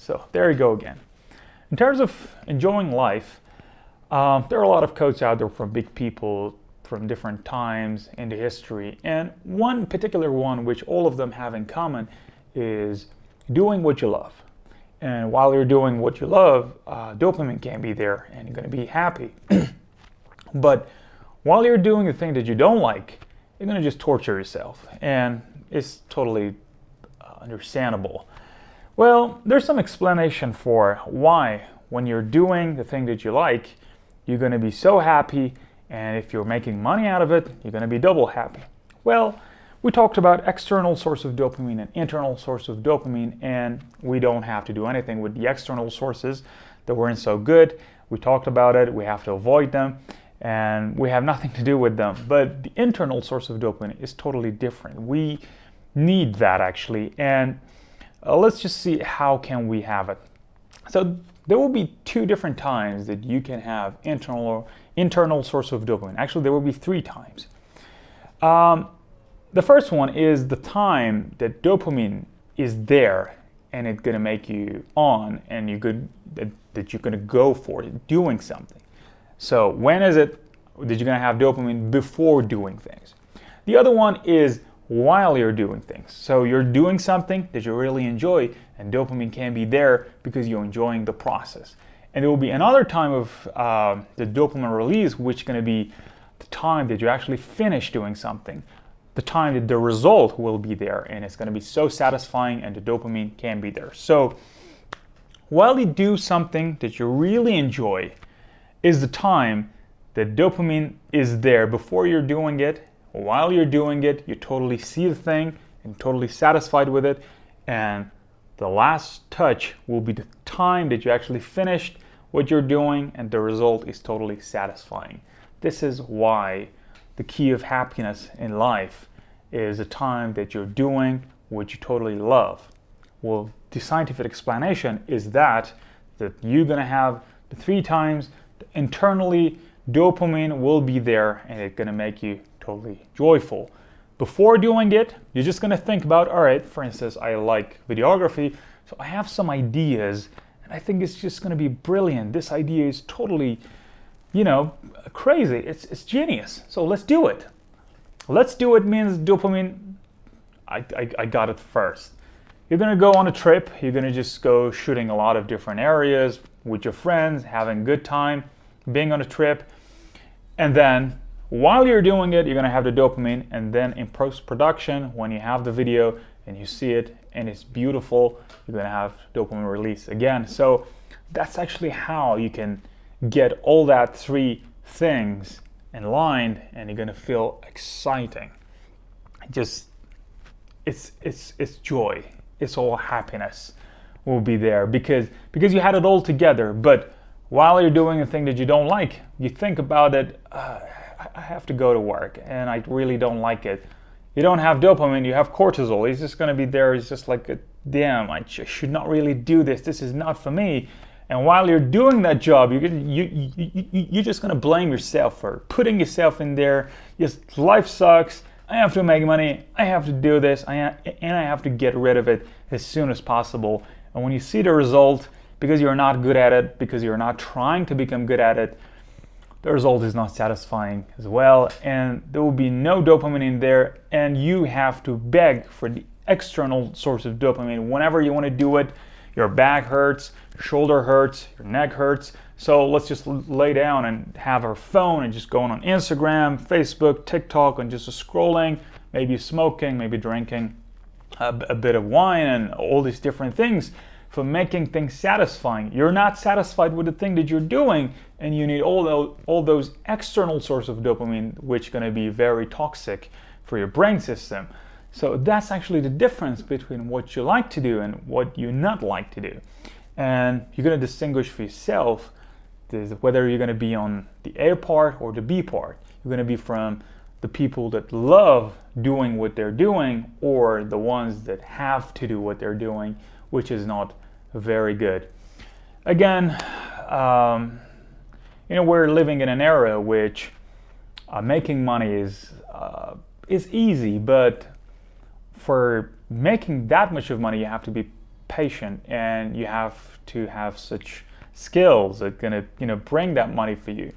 So there you go again. In terms of enjoying life, there are a lot of quotes out there from big people from different times in the history. And one particular one, which all of them have in common, is doing what you love. And while you're doing what you love, dopamine can be there and you're going to be happy. But while you're doing the thing that you don't like, you're going to just torture yourself. And it's totally understandable. Well, there's some explanation for why when you're doing the thing that you like, you're going to be so happy, and if you're making money out of it, you're going to be double happy. Well, we talked about external source of dopamine and internal source of dopamine, and we don't have to do anything with the external sources that weren't so good. We talked about it, we have to avoid them, and we have nothing to do with them. But the internal source of dopamine is totally different. We need that actually, and let's just see how can we have it. So there will be two different times that you can have internal source of dopamine. Actually, there will be three times. The first one is the time that dopamine is there and it's gonna make you on, and that you're gonna go for it, doing something. So when is it that you're gonna have dopamine? Before doing things. The other one is while you're doing things. So you're doing something that you really enjoy, and dopamine can be there because you're enjoying the process. And there will be another time of the dopamine release, which is going to be the time that you actually finish doing something, the time that the result will be there, and it's going to be so satisfying, and the dopamine can be there. So while you do something that you really enjoy is the time that dopamine is there. Before you're doing it, while you're doing it, you totally see the thing and totally satisfied with it. And the last touch will be the time that you actually finished what you're doing and the result is totally satisfying. This is why the key of happiness in life is the time that you're doing what you totally love. Well, the scientific explanation is that you're gonna have the three times internally dopamine will be there and it's gonna make you totally joyful. Before doing it, you're just gonna think about, all right, for instance, I like videography, so I have some ideas and I think it's just gonna be brilliant. This idea is totally, crazy. It's genius. So let's do it. Let's do it means dopamine, I got it first. You're gonna go on a trip, you're gonna just go shooting a lot of different areas with your friends, having a good time, being on a trip, and then while you're doing it, you're gonna have the dopamine, and then in post-production, when you have the video and you see it and it's beautiful, you're gonna have dopamine release again. So that's actually how you can get all that three things in line, and you're gonna feel exciting. It's joy. It's all happiness will be there because you had it all together. But while you're doing a thing that you don't like, you think about it. I have to go to work and I really don't like it. You don't have dopamine, you have cortisol. It's just going to be there. It's just like, damn, I should not really do this. This is not for me. And while you're doing that job, you're just going to blame yourself for putting yourself in there. Just life sucks. I have to make money. I have to do this. And I have to get rid of it as soon as possible. And when you see the result, because you're not good at it, because you're not trying to become good at it, the result is not satisfying as well, and there will be no dopamine in there, and you have to beg for the external source of dopamine whenever you want to do it. Your back hurts, shoulder hurts, your neck hurts, so let's just lay down and have our phone and just go on Instagram, Facebook, TikTok, and just scrolling, maybe smoking, maybe drinking a bit of wine, and all these different things for making things satisfying. You're not satisfied with the thing that you're doing, and you need all those external sources of dopamine, which are going to be very toxic for your brain system. So that's actually the difference between what you like to do and what you not like to do. And you're going to distinguish for yourself whether you're going to be on the A part or the B part. You're going to be from the people that love doing what they're doing, or the ones that have to do what they're doing, which is not very good. Again, we're living in an era which making money is easy, but for making that much of money, you have to be patient, and you have to have such skills that gonna bring that money for you.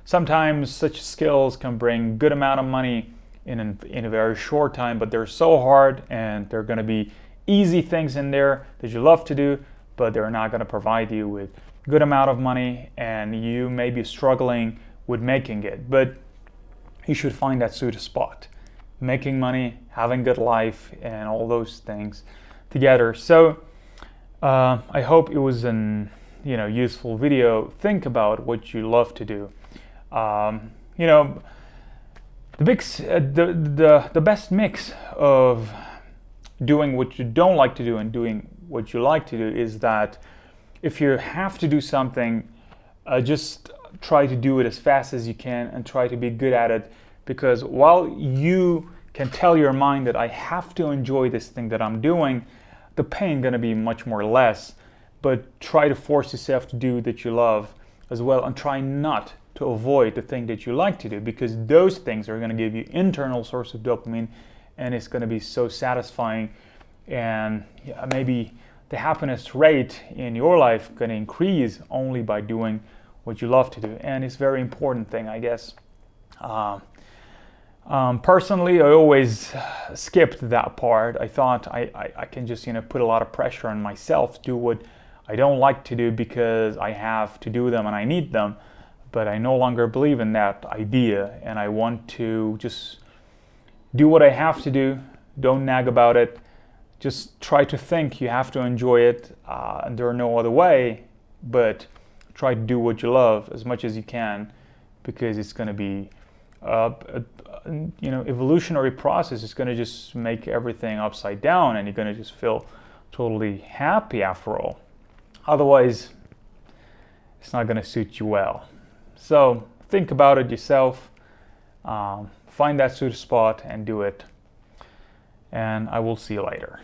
Sometimes such skills can bring good amount of money in a very short time, but they're so hard, and they're going to be easy things in there that you love to do, but they're not going to provide you with good amount of money, and you may be struggling with making it. But you should find that sweet spot, making money, having good life, and all those things together. So I hope it was an useful video. Think about what you love to do. The best mix of doing what you don't like to do and doing what you like to do is that if you have to do something, just try to do it as fast as you can and try to be good at it, because while you can tell your mind that I have to enjoy this thing that I'm doing, the pain gonna be much more less. But try to force yourself to do that you love as well, and try not to avoid the thing that you like to do, because those things are going to give you internal source of dopamine, and it's going to be so satisfying, and maybe the happiness rate in your life going to increase only by doing what you love to do. And it's a very important thing, I guess. Personally, I always skipped that part. I thought I can just put a lot of pressure on myself to do what I don't like to do because I have to do them and I need them. But I no longer believe in that idea, and I want to just do what I have to do. Don't nag about it. Just try to think you have to enjoy it, and there are no other way, but try to do what you love as much as you can, because it's going to be evolutionary process. It's going to just make everything upside down, and you're going to just feel totally happy after all. Otherwise, it's not going to suit you well. So think about it yourself, find that sweet spot and do it. And I will see you later.